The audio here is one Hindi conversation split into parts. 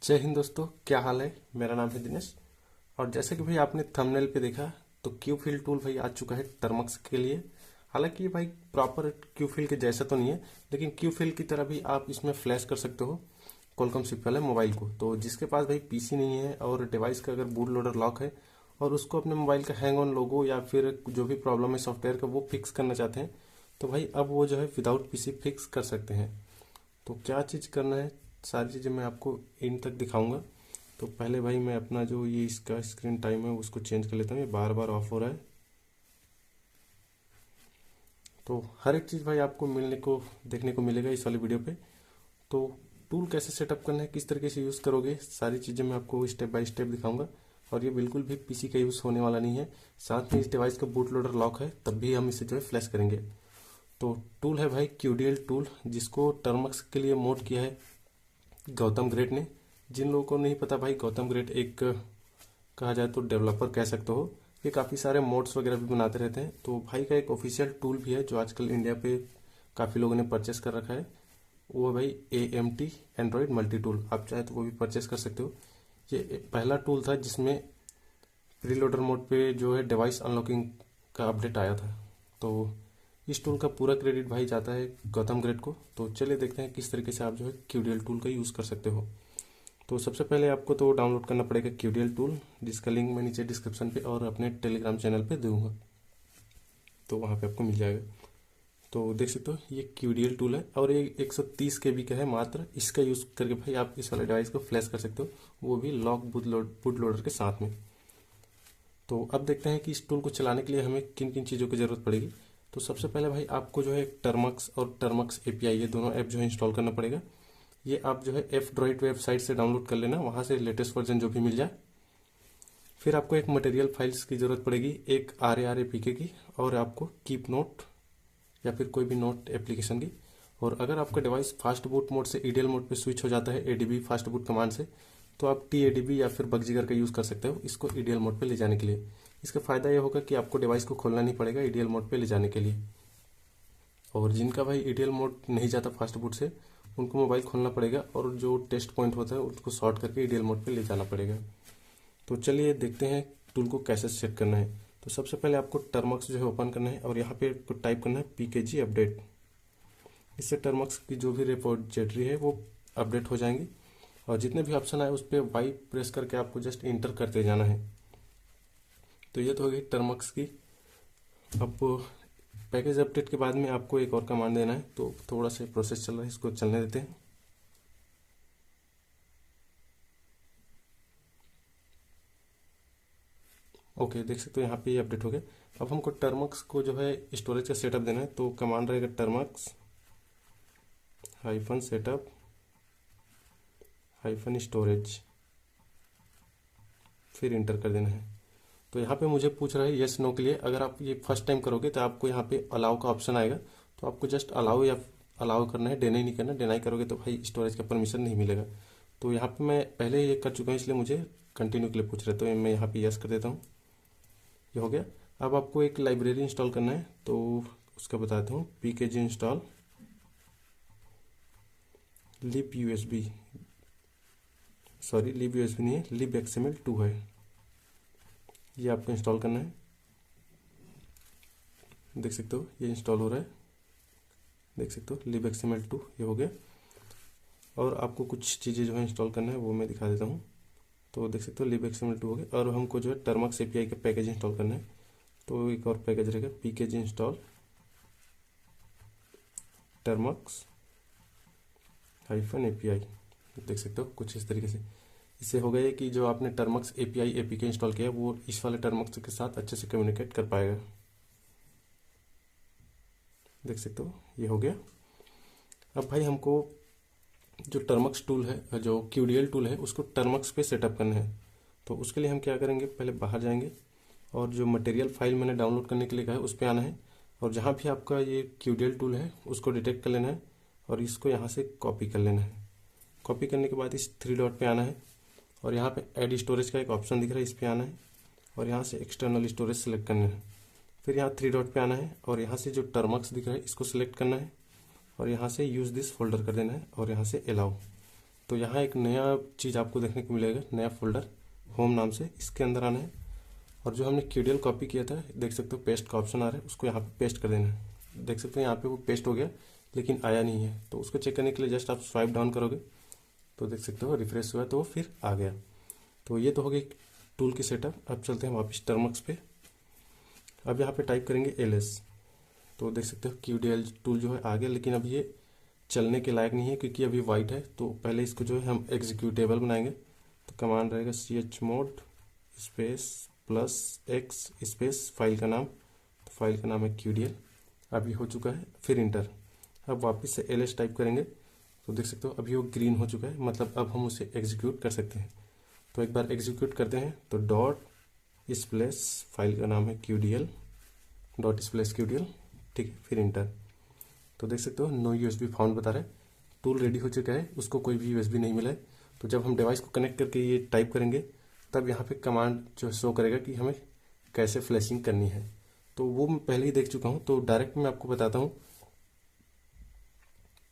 जय हिंद दोस्तों, क्या हाल है। मेरा नाम है दिनेश। और जैसे कि भाई आपने थंबनेल पे देखा तो क्यू फिल टूल भाई आ चुका है टर्मक्स के लिए। हालांकि ये भाई प्रॉपर क्यू फिल के जैसा तो नहीं है, लेकिन क्यू फिल की तरह भी आप इसमें फ्लैश कर सकते हो कॉलकॉम सिप वाले मोबाइल को। तो जिसके पास भाई पीसी नहीं है और डिवाइस का अगर बूट लोडर लॉक है और उसको अपने मोबाइल का हैंग ऑन लोगो या फिर जो भी प्रॉब्लम है सॉफ्टवेयर का वो फिक्स करना चाहते हैं, तो भाई अब वो जो है विदाउट पीसी फिक्स कर सकते हैं। तो क्या चीज़ करना है, सारी चीज़ें मैं आपको इन तक दिखाऊंगा। तो पहले भाई मैं अपना जो ये इसका स्क्रीन टाइम है उसको चेंज कर लेता हूँ, ये बार बार ऑफ हो रहा है। तो हर एक चीज़ भाई आपको मिलने को देखने को मिलेगा इस वाले वीडियो पे। तो टूल कैसे सेटअप करना है, किस तरीके से यूज़ करोगे, सारी चीज़ें मैं आपको स्टेप बाय स्टेप दिखाऊंगा। और ये बिल्कुल भी पीसी का यूज़ होने वाला नहीं है। साथ में इस डिवाइस का बूट लोडर लॉक है, तब भी हम इसे जो है फ्लैश करेंगे। तो टूल है भाई क्यूडीएल टूल, जिसको टर्मक्स के लिए मोड किया है गौतम ग्रेट ने। जिन लोगों को नहीं पता भाई, गौतम ग्रेट एक कहा जाए तो डेवलपर कह सकते हो। ये काफ़ी सारे मोड्स वगैरह भी बनाते रहते हैं। तो भाई का एक ऑफिशियल टूल भी है जो आजकल इंडिया पे काफ़ी लोगों ने परचेस कर रखा है, वो है भाई AMT एंड्रॉयड मल्टी टूल। आप चाहे तो वो भी परचेस कर सकते हो। ये पहला टूल था जिसमें प्रीलोडर मोड पे जो है डिवाइस अनलॉकिंग का अपडेट आया था। तो इस टूल का पूरा क्रेडिट भाई जाता है गौतम ग्रेट को। तो चलिए देखते हैं किस तरीके से आप जो है क्यूडीएल टूल का यूज़ कर सकते हो। तो सबसे पहले आपको तो डाउनलोड करना पड़ेगा क्यूडीएल टूल, जिसका लिंक मैं नीचे डिस्क्रिप्शन पे और अपने टेलीग्राम चैनल पे दूंगा, तो वहाँ पे आपको मिल जाएगा। तो देख सकते हो ये क्यूडीएल टूल है और ये 130 KB का है मात्र। इसका यूज़ करके भाई आप इस वाले डिवाइस को फ्लैश कर सकते हो, वो भी लॉक बूट लोडर के साथ में। तो अब देखते हैं कि इस टूल को चलाने के लिए हमें किन किन चीज़ों की ज़रूरत पड़ेगी। तो सबसे पहले भाई आपको जो है टर्मक्स और टर्मक्स API, ये दोनों ऐप जो है इंस्टॉल करना पड़ेगा। ये आप जो है F-Droid वेबसाइट से डाउनलोड कर लेना, वहाँ से लेटेस्ट वर्जन जो भी मिल जाए। फिर आपको एक मटेरियल फाइल्स की ज़रूरत पड़ेगी, एक RAR APK की, और आपको कीप नोट या फिर कोई भी नोट एप्लीकेशन की। और अगर आपका डिवाइस फास्ट बूट मोड से EDL मोड पे स्विच हो जाता है ADB फास्ट बूट कमांड से, तो आप TADB या फिर बगजिगर का यूज़ कर सकते हो इसको EDL मोड पे ले जाने के लिए। इसका फ़ायदा ये होगा कि आपको डिवाइस को खोलना नहीं पड़ेगा EDL मोड पे ले जाने के लिए। और जिनका भाई EDL मोड नहीं जाता फास्ट बूट से, उनको मोबाइल खोलना पड़ेगा और जो टेस्ट पॉइंट होता है उसको शॉर्ट करके EDL मोड पे ले जाना पड़ेगा। तो चलिए देखते हैं टूल को कैसे सेट करना है। तो सबसे पहले आपको टर्मक्स जो है ओपन करना है और यहाँ पे टाइप करना है PKG अपडेट। इससे टर्मक्स की जो भी रिपोजिटरी है वो अपडेट हो जाएंगी। और जितने भी ऑप्शन आए उस पर वाई प्रेस करके आपको जस्ट इंटर करते जाना है। तो ये तो हो गई टर्मक्स की। अब पैकेज अपडेट के बाद में आपको एक और कमांड देना है, तो थोड़ा सा प्रोसेस चल रहा है, इसको चलने देते हैं। ओके, देख सकते हो यहाँ पे ये अपडेट हो गया। अब हमको टर्मक्स को जो है स्टोरेज का सेटअप देना है, तो कमांड रहेगा टर्मक्स -सेटअप -स्टोरेज, फिर इंटर कर देना है। तो यहाँ पे मुझे पूछ रहा है यस नो के लिए। अगर आप ये फर्स्ट टाइम करोगे तो आपको यहाँ पे अलाउ का ऑप्शन आएगा, तो आपको जस्ट अलाउ या अलाउ करना है, डिनाई नहीं करना। डिनाई करोगे तो भाई स्टोरेज का परमिशन नहीं मिलेगा। तो यहाँ पे मैं पहले ये कर चुका हूँ, इसलिए मुझे कंटिन्यू के लिए पूछ रहे, तो मैं यहाँ पे यस कर देता हूँ। ये हो गया। अब आपको एक लाइब्रेरी इंस्टॉल करना है, तो उसका बताता हूँ। PKG install libUSB, sorry libUSB नहीं है, libXML2 है, ये आपको इंस्टॉल करना है। देख सकते हो ये इंस्टॉल हो रहा है, देख सकते हो libXML2 ये हो गया। और आपको कुछ चीज़ें जो है इंस्टॉल करना है वो मैं दिखा देता हूँ। तो देख सकते हो libXML2 हो गया। और हमको जो है टर्मक्स API का पैकेज इंस्टॉल करना है, तो एक और पैकेज रहेगा PKG इंस्टॉल टर्मक्स -API। देख सकते हो कुछ इस तरीके से। इससे हो गया कि जो आपने टर्मक्स API APK इंस्टॉल किया वो इस वाले टर्मक्स के साथ अच्छे से कम्युनिकेट कर पाएगा। देख सकते हो ये हो गया। अब भाई हमको जो टर्मक्स टूल है, जो क्यूडीएल टूल है, उसको टर्मक्स पे सेटअप करना है। तो उसके लिए हम क्या करेंगे, पहले बाहर जाएंगे और जो मटेरियल फाइल मैंने डाउनलोड करने के लिए कहा है उस पर आना है। और जहाँ भी आपका ये क्यूडीएल टूल है उसको डिटेक्ट कर लेना है और इसको यहाँ से कॉपी कर लेना है। कॉपी करने के बाद इस 3 डॉट पे आना है और यहाँ पे ऐड स्टोरेज का एक ऑप्शन दिख रहा है, इस पर आना है और यहाँ से एक्सटर्नल स्टोरेज सेलेक्ट करना है। फिर यहाँ 3 डॉट पे आना है और यहाँ से जो टर्मक्स दिख रहा है इसको सिलेक्ट करना है और यहाँ से यूज़ दिस फोल्डर कर देना है और यहाँ से अलाउ। तो यहाँ एक नया चीज़ आपको देखने को मिलेगा, नया फोल्डर होम नाम से, इसके अंदर आना है और जो हमने QDL कॉपी किया था देख सकते हो पेस्ट का ऑप्शन आ रहा है, उसको यहाँ पे पेस्ट कर देना है। देख सकते हो यहाँ पे वो पेस्ट हो गया लेकिन आया नहीं है, तो उसको चेक करने के लिए जस्ट आप स्वाइप डाउन करोगे तो देख सकते हो रिफ्रेश हुआ तो वो फिर आ गया। तो ये तो हो गई टूल की सेटअप। अब चलते हैं वापस टर्मक्स पे। अब यहाँ पे टाइप करेंगे LS, तो देख सकते हो QDL टूल जो है आ गया, लेकिन अब ये चलने के लायक नहीं है क्योंकि अभी वाइट है। तो पहले इसको जो है हम एग्जीक्यूटेबल बनाएंगे, तो कमांड रहेगा chmod space +X space file का नाम, तो फाइल का नाम है QDL। अभी हो चुका है, फिर इंटर। अब वापस से LS टाइप करेंगे तो देख सकते हो अभी वो ग्रीन हो चुका है, मतलब अब हम उसे एग्जीक्यूट कर सकते हैं। तो एक बार एग्जीक्यूट करते हैं तो डॉट स्प्लेस फाइल का नाम है QDL डॉट स्प्लेस QDL, ठीक है, फिर इंटर। तो देख सकते हो नो USB फाउंड बता रहा है, टूल रेडी हो चुका है, उसको कोई भी USB नहीं मिला है। तो जब हम डिवाइस को कनेक्ट करके ये टाइप करेंगे तब यहाँ पे कमांड जो शो करेगा कि हमें कैसे फ्लैशिंग करनी है, तो वो मैं पहले ही देख चुका हूँ। तो डायरेक्ट मैं आपको बताता हूँ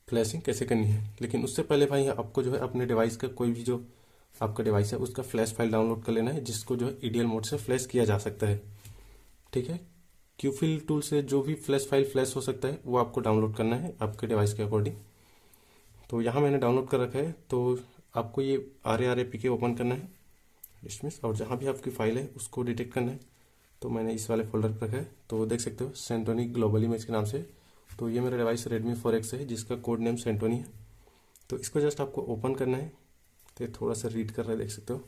फ्लैशिंग कैसे करनी है, लेकिन उससे पहले भाई आपको जो है अपने डिवाइस का कोई भी जो आपका डिवाइस है उसका फ्लैश फाइल डाउनलोड कर लेना है, जिसको जो है EDL मोड से फ्लैश किया जा सकता है, ठीक है। QFill टूल से जो भी फ्लैश फाइल फ्लैश हो सकता है वो आपको डाउनलोड करना है आपके डिवाइस के अकॉर्डिंग। तो यहाँ मैंने डाउनलोड कर रखा है, तो आपको ये RARAPK ओपन करना है इसमें, और जहाँ भी आपकी फाइल है उसको डिटेक्ट करना है। तो मैंने इस वाले फोल्डर पर रखा है, तो देख सकते हो सेंटोनी ग्लोबल इमेज के नाम से। तो ये मेरा डिवाइस Redmi 4X है जिसका कोड नेम सेंटोनी है। तो इसको जस्ट आपको ओपन करना है, तो ये थोड़ा सा रीड कर रहा है, देख सकते हो।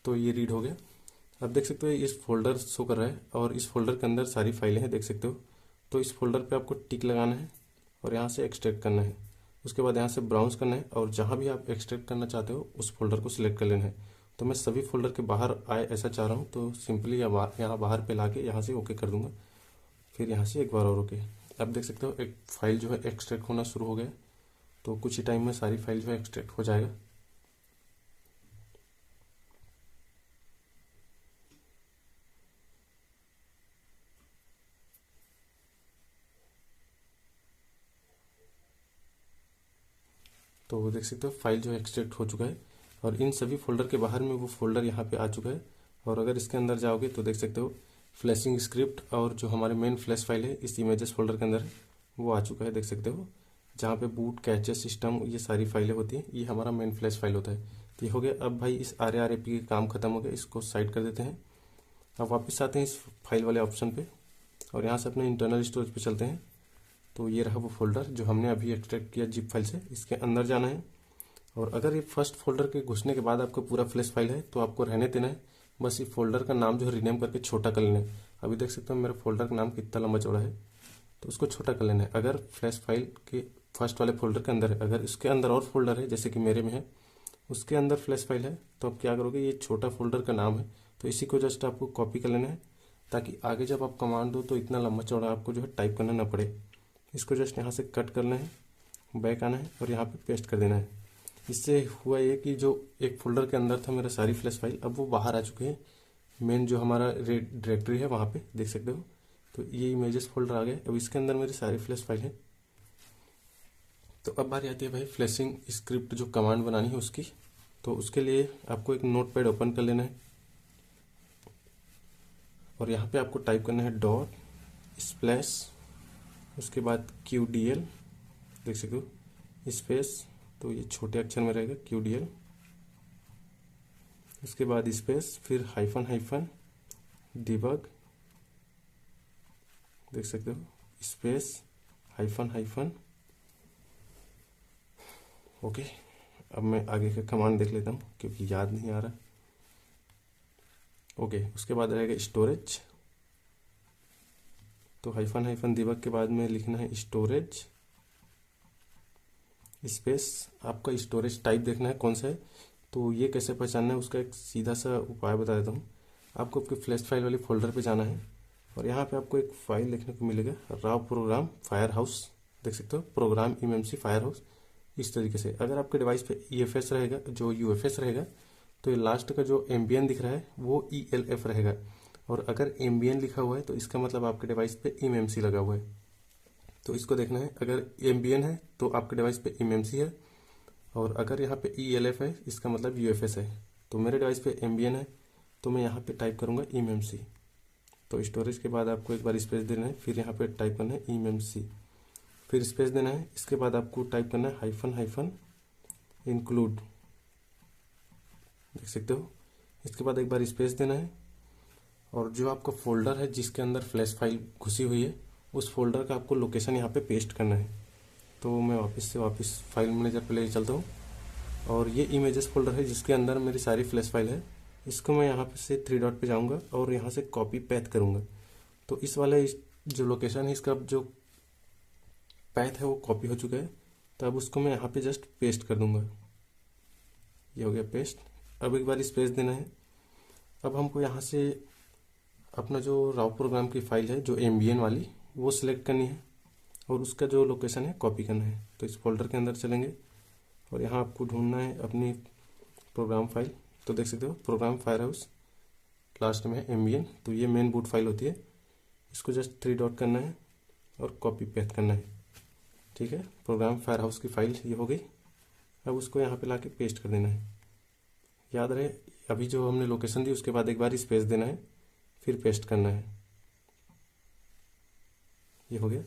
तो ये रीड हो गया। अब देख सकते हो इस फोल्डर शो कर रहा है और इस फोल्डर के अंदर सारी फाइलें हैं, देख सकते हो। तो इस फोल्डर पे आपको टिक लगाना है और यहाँ से एक्सट्रैक्ट करना है। उसके बाद यहाँ से ब्राउज करना है और जहाँ भी आप एक्सट्रैक्ट करना चाहते हो उस फोल्डर को सिलेक्ट कर लेना है। तो मैं सभी फोल्डर के बाहर आए ऐसा चाह रहा हूँ, तो सिंपली यहाँ बाहर पे ला के यहाँ से ओके कर दूंगा, फिर यहाँ से एक बार और ओके। अब देख सकते हो एक फाइल जो है एक्सट्रैक्ट होना शुरू हो गया। तो कुछ ही टाइम में सारी फाइल जो है एक्सट्रैक्ट हो जाएगा। तो देख सकते हो फाइल जो है एक्सट्रैक्ट हो चुका है और इन सभी फोल्डर के बाहर में वो फोल्डर यहाँ पे आ चुका है। और अगर इसके अंदर जाओगे तो देख सकते हो फ्लैशिंग स्क्रिप्ट और जो हमारे मेन फ्लैश फाइल है इस इमेजेस फोल्डर के अंदर है वो आ चुका है, देख सकते हो। जहाँ पे बूट कैचे सिस्टम ये सारी फाइलें होती हैं, ये हमारा मेन फ्लैश फाइल होता है। तो ये हो गया। अब भाई इस RARAP का काम खत्म हो गया, इसको साइड कर देते हैं। अब वापस आते हैं इस फाइल वाले ऑप्शन पे और यहाँ से अपने इंटरनल स्टोरेज पे चलते हैं। तो ये रहा वो फोल्डर जो हमने अभी एक्सट्रैक्ट किया जिप फाइल से, इसके अंदर जाना है। और अगर ये फर्स्ट फोल्डर के घुसने के बाद आपका पूरा फ्लैश फाइल है तो आपको रहने देना है, बस ये फोल्डर का नाम जो है रीनेम करके छोटा कर लेना है। अभी देख सकते हो मेरा फोल्डर का नाम कितना लंबा चौड़ा है, तो उसको छोटा कर लेना है। अगर फ्लैश फाइल के फर्स्ट वाले फोल्डर के अंदर है, अगर इसके अंदर और फोल्डर है जैसे कि मेरे में है, उसके अंदर फ्लैश फाइल है, तो आप क्या करोगे, ये छोटा फोल्डर का नाम है तो इसी को जस्ट आपको कॉपी कर लेना है, ताकि आगे जब आप कमांड दो तो इतना लंबा चौड़ा आपको जो है टाइप करना ना पड़े। इसको जस्ट यहाँ से कट करना है, बैक आना है और यहाँ पे पेस्ट कर देना है। इससे हुआ ये कि जो एक फोल्डर के अंदर था मेरा सारी फ्लैश फाइल, अब वो बाहर आ चुके हैं। मेन जो हमारा डायरेक्टरी है वहाँ पे देख सकते हो। तो ये इमेजेस फोल्डर आ गए, अब इसके अंदर मेरी सारी फ्लैश फाइल है। तो अब बारी आती है भाई फ्लैशिंग स्क्रिप्ट जो कमांड बनानी है उसकी। तो उसके लिए आपको एक नोटपैड ओपन कर लेना है और यहाँ पे आपको टाइप करना है डॉट स्प्लैश, उसके बाद QDL, देख सकते हो स्पेस, तो ये छोटे अक्षर में रहेगा QDL, उसके बाद स्पेस, फिर हाइफन डिबग, देख सकते हो स्पेस हाइफन। ओके, अब मैं आगे का कमांड देख लेता हूँ क्योंकि याद नहीं आ रहा। ओके, उसके बाद रहेगा स्टोरेज, तो हाइफन डिबग के बाद में लिखना है स्टोरेज स्पेस। आपका स्टोरेज टाइप देखना है कौन सा है, तो ये कैसे पहचानना है उसका एक सीधा सा उपाय बता देता हूँ। आपको आपके फ्लैश फाइल वाली फोल्डर पे जाना है और यहाँ पे आपको एक फाइल देखने को मिलेगा, राव प्रोग्राम फायर हाउस, देख सकते हो प्रोग्राम MMC फायर हाउस। इस तरीके से अगर आपके डिवाइस पे EFS रहेगा, जो UFS रहेगा, तो ये लास्ट का जो एम्बियन दिख रहा है वो ELF रहेगा। और अगर एम्बियन लिखा हुआ है तो इसका मतलब आपके डिवाइस पे MMC लगा हुआ है। तो इसको देखना है, अगर एम्बियन है तो आपके डिवाइस पे एमएमसी है, और अगर यहाँ पे ELF है इसका मतलब UFS है। तो मेरे डिवाइस पे एम्बियन है तो मैं यहाँ पे टाइप करूँगा एमएमसी। तो स्टोरेज के बाद आपको एक बार स्पेस देना है, फिर यहाँ पे टाइप करना है एमएमसी, फिर स्पेस देना है। इसके बाद आपको टाइप करना है हाइफन हाइफन इंक्लूड, देख सकते हो। इसके बाद एक बार स्पेस देना है, और जो आपका फोल्डर है जिसके अंदर फ्लैश फाइल घुसी हुई है उस फोल्डर का आपको लोकेशन यहाँ पे पेस्ट करना है। तो मैं वापस फाइल मैनेजर पे लेके चलता हूँ, और ये इमेजेस फोल्डर है जिसके अंदर मेरी सारी फ्लैश फाइल है। इसको मैं यहाँ पे से 3 डॉट पे जाऊँगा और यहाँ से कॉपी पैथ करूँगा। तो इस वाले जो लोकेशन है इसका जो पैथ है वो कॉपी हो चुका है, तो अब उसको मैं यहाँ पे जस्ट पेस्ट कर दूंगा। ये हो गया पेस्ट। अब एक बार स्पेस देना है। अब हमको यहाँ से अपना जो राव प्रोग्राम की फाइल है जो एम्बियन वाली वो सिलेक्ट करनी है, और उसका जो लोकेशन है कॉपी करना है। तो इस फोल्डर के अंदर चलेंगे और यहाँ आपको ढूंढना है अपनी प्रोग्राम फाइल। तो देख सकते हो प्रोग्राम फायर हाउस, लास्ट में है एम्बियन, तो ये मेन बूट फाइल होती है। इसको जस्ट 3 डॉट करना है और कॉपी पेस्ट करना है। ठीक है, प्रोग्राम फायर हाउस की फाइल ये हो गई। अब उसको यहाँ पे लाके पेस्ट कर देना है। याद रहे अभी जो हमने लोकेशन दी उसके बाद एक बार स्पेस देना है, फिर पेस्ट करना है। ये हो गया।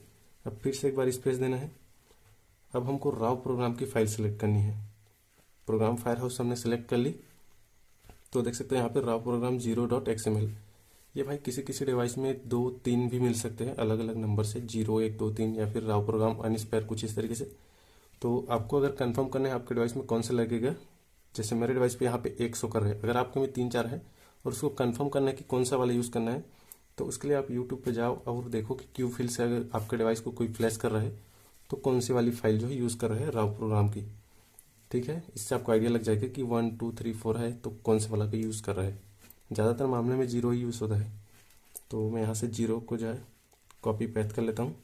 अब फिर से एक बार स्पेस देना है। अब हमको राव प्रोग्राम की फाइल सेलेक्ट करनी है। प्रोग्राम फायर हाउस हमने सेलेक्ट कर ली, तो देख सकते हैं यहाँ पे राव प्रोग्राम 0.xml। ये भाई किसी किसी डिवाइस में 2-3 भी मिल सकते हैं अलग अलग नंबर से, 0 1 2 3, या फिर राव प्रोग्राम अनस्पेयर कुछ इस तरीके से। तो आपको अगर कंफर्म करना है आपके डिवाइस में कौन सा लगेगा, जैसे मेरे डिवाइस पे यहाँ पे 1 शो कर रहा है, अगर आपके में 3-4 है और उसको कंफर्म करना है कि कौन सा वाला यूज़ करना है, तो उसके लिए आप यूट्यूब पे जाओ और देखो कि क्यू फिल से अगर आपके डिवाइस को कोई फ्लैश कर रहा है तो कौन सी वाली फाइल जो है यूज़ कर रहा है राव प्रोग्राम की। ठीक है, इससे आपको आइडिया लग जाएगा कि 1 2 3 4 है तो कौन से वाला का यूज़ कर रहा है। ज़्यादातर मामले में 0 ही यूज़ होता है। तो मैं यहाँ से 0 को जो है कॉपी पेस्ट कर लेता हूँ,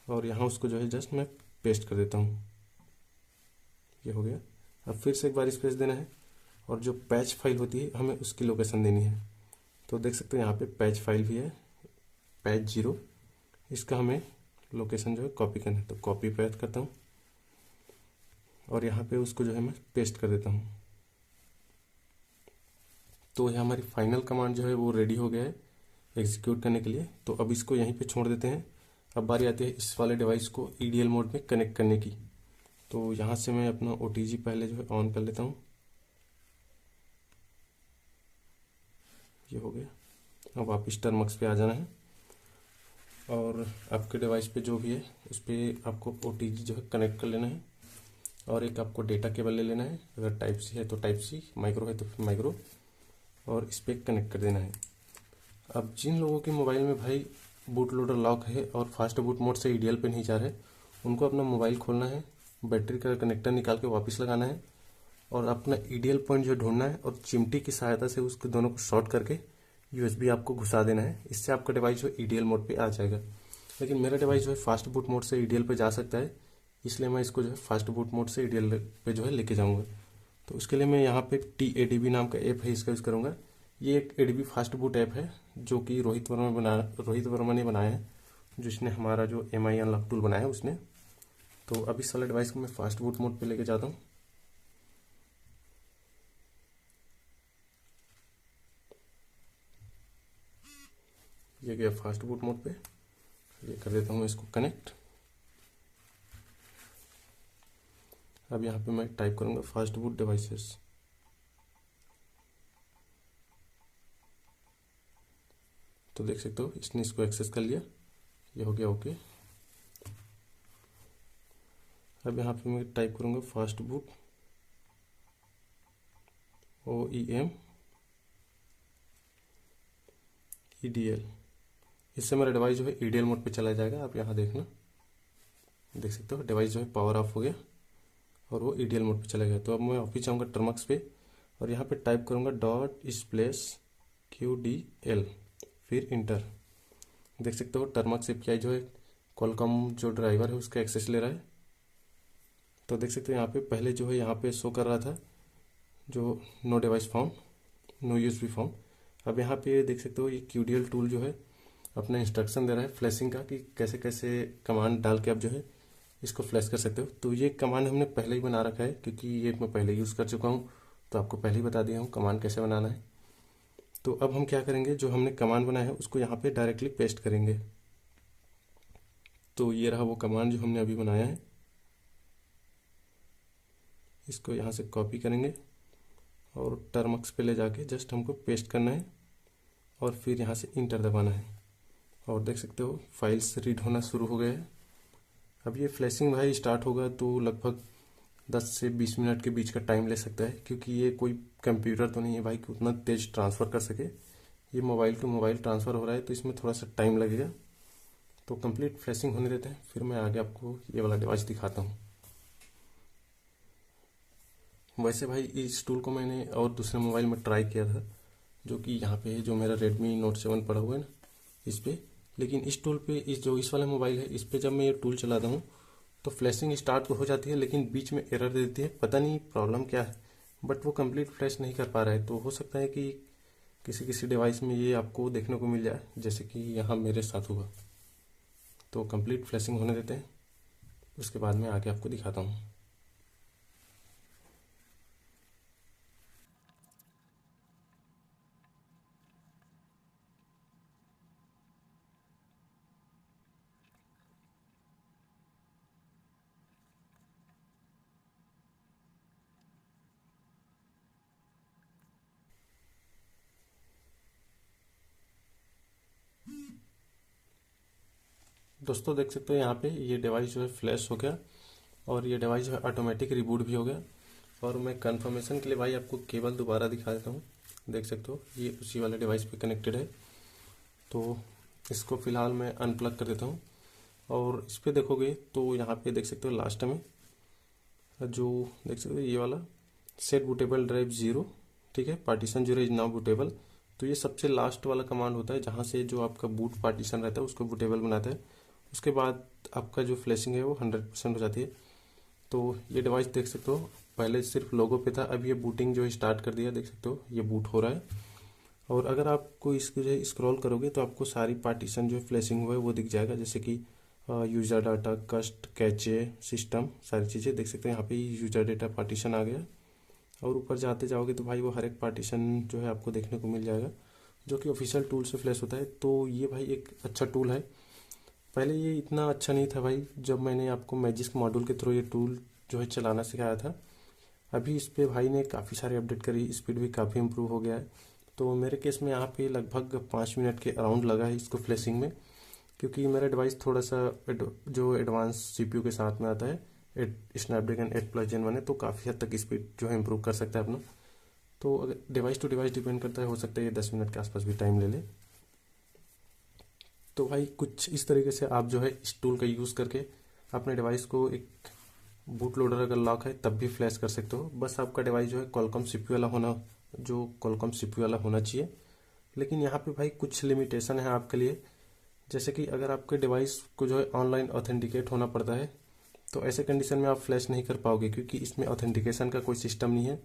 और यहाँ उसको जो है जस्ट मैं पेस्ट कर देता हूँ। ये हो गया। अब फिर से एक बार स्पेस देना है, और जो पैच फाइल होती है हमें उसकी लोकेशन देनी है। तो देख सकते हो यहाँ पे पैच फाइल भी है, पैच 0, इसका हमें लोकेशन जो है कॉपी करना है। तो कॉपी पेस्ट करता हूँ और यहाँ पे उसको जो है मैं पेस्ट कर देता हूँ। तो यह हमारी फाइनल कमांड जो है वो रेडी हो गया है एग्जीक्यूट करने के लिए। तो अब इसको यहीं पे छोड़ देते हैं। अब बारी आती है इस वाले डिवाइस को EDL मोड में कनेक्ट करने की। तो यहाँ से मैं अपना OTG पहले जो है ऑन कर लेता हूँ। ये हो गया। अब वापिस टर्मक्स पे आ जाना है, और आपके डिवाइस पे जो भी है उस पर आपको OTG जो है कनेक्ट कर लेना है, और एक आपको डेटा केबल ले लेना है। अगर टाइप सी है तो टाइप सी, माइक्रो है तो फिर माइक्रो, और इस पर कनेक्ट कर देना है। अब जिन लोगों के मोबाइल में भाई बूट लोडर लॉक है और फास्ट बूट मोड से EDL पे नहीं जा रहे, उनको अपना मोबाइल खोलना है, बैटरी का कनेक्टर निकाल के वापस लगाना है, और अपना EDL पॉइंट जो ढूंढना है और चिमटी की सहायता से उसके दोनों को शॉर्ट करके USB आपको घुसा देना है। इससे आपका डिवाइस जो EDL मोड पे आ जाएगा। लेकिन मेरा डिवाइस जो है फास्ट बूट मोड से EDL पे जा सकता है, इसलिए मैं इसको जो है फास्ट बूट मोड से EDL पे जो है लेके जाऊँगा। तो उसके लिए मैं यहाँ पे TADB नाम का ऐप है, इसका यूज़ करूँगा। ये एक ADB फास्ट बूट ऐप है जो कि रोहित वर्मा ने बनाया है, जिसने हमारा जो MI अनलॉक टूल बनाया है उसने। तो अब इस वाले डिवाइस को मैं फास्ट बूट मोड पे लेके जाता हूँ। ये गया फास्ट बूट मोड पे। ये कर देता हूँ इसको कनेक्ट। अब यहाँ पे मैं टाइप करूँगा फास्ट बूट डिवाइसेस। तो देख सकते हो इसने इसको एक्सेस कर लिया। ये हो गया ओके। अब यहाँ पे मैं टाइप करूँगा फास्ट बूट OEM EDL। इससे मेरा डिवाइस जो है EDL मोड पे चला जाएगा। आप यहाँ देखना, देख सकते हो डिवाइस जो है पावर ऑफ हो गया और वो EDL मोड पे चला गया। तो अब मैं वापिस जाऊँगा टर्मक्स पे, और यहाँ पे टाइप करूँगा ./QDL, फिर इंटर। देख सकते हो टर्मक्स API जो है क्वालकॉम जो ड्राइवर है उसका एक्सेस ले रहा है। तो देख सकते हो यहाँ पे पहले जो है यहाँ पे शो कर रहा था जो no device found, no USB found. अब यहाँ पे देख सकते हो ये QDL टूल जो है अपना इंस्ट्रक्शन दे रहा है फ्लैशिंग का कि कैसे कैसे कमांड डाल के आप जो है इसको फ्लैश कर सकते हो। तो ये कमांड हमने पहले ही बना रखा है क्योंकि ये मैं पहले यूज़ कर चुका हूँ, तो आपको पहले ही बता दिया हूँ कमांड कैसे बनाना है। तो अब हम क्या करेंगे, जो हमने कमांड बनाया है उसको यहाँ पे डायरेक्टली पेस्ट करेंगे। तो ये रहा वो कमांड जो हमने अभी बनाया है, इसको यहाँ से कॉपी करेंगे और टर्मक्स पे ले जाके जस्ट हमको पेस्ट करना है और फिर यहाँ से इंटर दबाना है। और देख सकते हो फाइल्स रीड होना शुरू हो गया है। अब ये फ्लैशिंग भाई स्टार्ट होगा तो लगभग 10 से 20 मिनट के बीच का टाइम ले सकता है, क्योंकि ये कोई कंप्यूटर तो नहीं है भाई कि उतना तेज ट्रांसफ़र कर सके। ये मोबाइल टू मोबाइल ट्रांसफ़र हो रहा है तो इसमें थोड़ा सा टाइम लगेगा। तो कंप्लीट फ्लैशिंग होने देते हैं, फिर मैं आगे आपको ये वाला डिवाइस दिखाता हूँ। वैसे भाई इस टूल को मैंने और दूसरे मोबाइल में ट्राई किया था, जो कि यहाँ पे है, जो मेरा Redmi Note 7 पड़ा हुआ है ना इस पर। लेकिन इस टूल पे इस वाला मोबाइल है, इस पर जब मैं ये टूल चलाता हूँ तो फ्लैशिंग स्टार्ट तो हो जाती है, लेकिन बीच में एरर दे देती है। पता नहीं प्रॉब्लम क्या है, बट वो कंप्लीट फ्लैश नहीं कर पा रहा है। तो हो सकता है कि किसी किसी डिवाइस में ये आपको देखने को मिल जाए, जैसे कि यहाँ मेरे साथ हुआ। तो कंप्लीट फ्लैशिंग होने देते हैं, उसके बाद में आके आपको दिखाता हूँ। दोस्तों देख सकते हो यहाँ पे ये डिवाइस जो है फ्लैश हो गया और ये डिवाइस जो है ऑटोमेटिक रिबूट भी हो गया। और मैं कंफर्मेशन के लिए भाई आपको केबल दोबारा दिखा देता हूँ। देख सकते हो ये उसी वाले डिवाइस पे कनेक्टेड है। तो इसको फ़िलहाल मैं अनप्लग कर देता हूँ और इस पर देखोगे तो यहाँ पे देख सकते हो लास्ट में जो देख सकते हो ये वाला सेट बूटेबल ड्राइव 0, ठीक है, पार्टीशन 0 इज नाउ बूटेबल। तो ये सबसे लास्ट वाला कमांड होता है जहाँ से जो आपका बूट पार्टीशन रहता है उसको बूटेबल बनाता है। उसके बाद आपका जो फ्लैशिंग है वो 100% हो जाती है। तो ये डिवाइस देख सकते हो पहले सिर्फ लोगो पे था, अब ये बूटिंग जो स्टार्ट कर दिया, देख सकते हो ये बूट हो रहा है। और अगर आपको इसको जो है स्क्रॉल करोगे तो आपको सारी पार्टीशन जो फ्लैशिंग हुआ है वो दिख जाएगा, जैसे कि यूज़र डाटा, कस्ट, कैचे, सिस्टम, सारी चीज़ें देख सकते हैं। यहाँ पे यूज़र डेटा पार्टीशन आ गया और ऊपर जाते जाओगे तो भाई वो हर एक पार्टीशन जो है आपको देखने को मिल जाएगा, जो कि ऑफिशियल टूल से फ्लैश होता है। तो ये भाई एक अच्छा टूल है। पहले ये इतना अच्छा नहीं था भाई, जब मैंने आपको मैजिस्क मॉड्यूल के थ्रू ये टूल जो है चलाना सिखाया था। अभी इस पे भाई ने काफ़ी सारे अपडेट करी, स्पीड भी काफ़ी इम्प्रूव हो गया है। तो मेरे केस में यहाँ पे लगभग 5 मिनट के अराउंड लगा है इसको फ्लैशिंग में, क्योंकि मेरा डिवाइस थोड़ा सा जो एडवांस CPU के साथ में आता है, स्नैपड्रैगन 8+ Gen 1 है, तो काफ़ी हद तक स्पीड जो है इम्प्रूव कर सकता है अपना। तो अगर डिवाइस टू डिवाइस डिपेंड करता है, हो सकता है ये 10 मिनट के आसपास भी टाइम ले ले। तो भाई कुछ इस तरीके से आप जो है इस टूल का यूज़ करके अपने डिवाइस को, एक बूट लोडर अगर लॉक है तब भी फ्लैश कर सकते हो। बस आपका डिवाइस जो है Qualcomm CPU वाला होना, जो Qualcomm CPU वाला होना चाहिए। लेकिन यहाँ पे भाई कुछ लिमिटेशन है आपके लिए, जैसे कि अगर आपके डिवाइस को जो है ऑनलाइन ऑथेंटिकेट होना पड़ता है, तो ऐसे कंडीशन में आप फ्लैश नहीं कर पाओगे, क्योंकि इसमें ऑथेंटिकेशन का कोई सिस्टम नहीं है।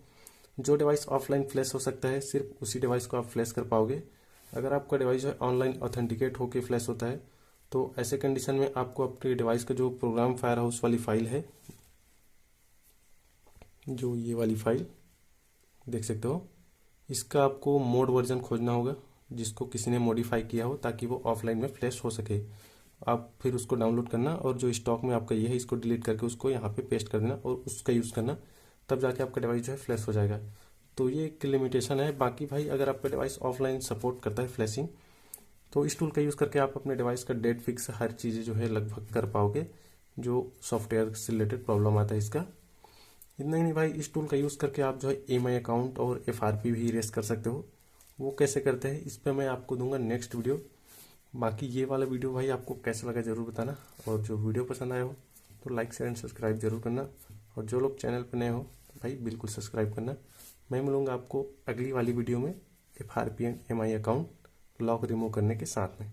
जो डिवाइस ऑफलाइन फ्लैश हो सकता है सिर्फ उसी डिवाइस को आप फ्लैश कर पाओगे। अगर आपका डिवाइस जो है ऑनलाइन ऑथेंटिकेट होकर फ्लैश होता है, तो ऐसे कंडीशन में आपको अपने डिवाइस का जो प्रोग्राम फायर हाउस वाली फाइल है, जो ये वाली फाइल देख सकते हो, इसका आपको मोड वर्जन खोजना होगा जिसको किसी ने मॉडिफाई किया हो, ताकि वो ऑफलाइन में फ्लैश हो सके। आप फिर उसको डाउनलोड करना और जो स्टॉक में आपका ये है इसको डिलीट करके उसको यहाँ पे पेस्ट कर देना और उसका यूज़ करना, तब जाके आपका डिवाइस जो है फ्लैश हो जाएगा। तो ये एक लिमिटेशन है। बाकी भाई अगर आपका डिवाइस ऑफलाइन सपोर्ट करता है फ्लैशिंग, तो इस टूल का यूज़ करके आप अपने डिवाइस का डेट फिक्स हर चीज़ें जो है लगभग कर पाओगे, जो सॉफ्टवेयर से रिलेटेड प्रॉब्लम आता है इसका। इतना ही नहीं भाई, इस टूल का यूज़ करके आप जो है EMI अकाउंट और FRP भी इरेज कर सकते हो। वो कैसे करते हैं इस पर मैं आपको दूंगा नेक्स्ट वीडियो। बाकी ये वाला वीडियो भाई आपको कैसा लगा ज़रूर बताना, और जो वीडियो पसंद आया हो तो लाइक शेयर एंड सब्सक्राइब जरूर करना, और जो लोग चैनल पर नए हो भाई बिल्कुल सब्सक्राइब करना। मैं मिलूँगा आपको अगली वाली वीडियो में FRP and EMI account lock remove करने के साथ में।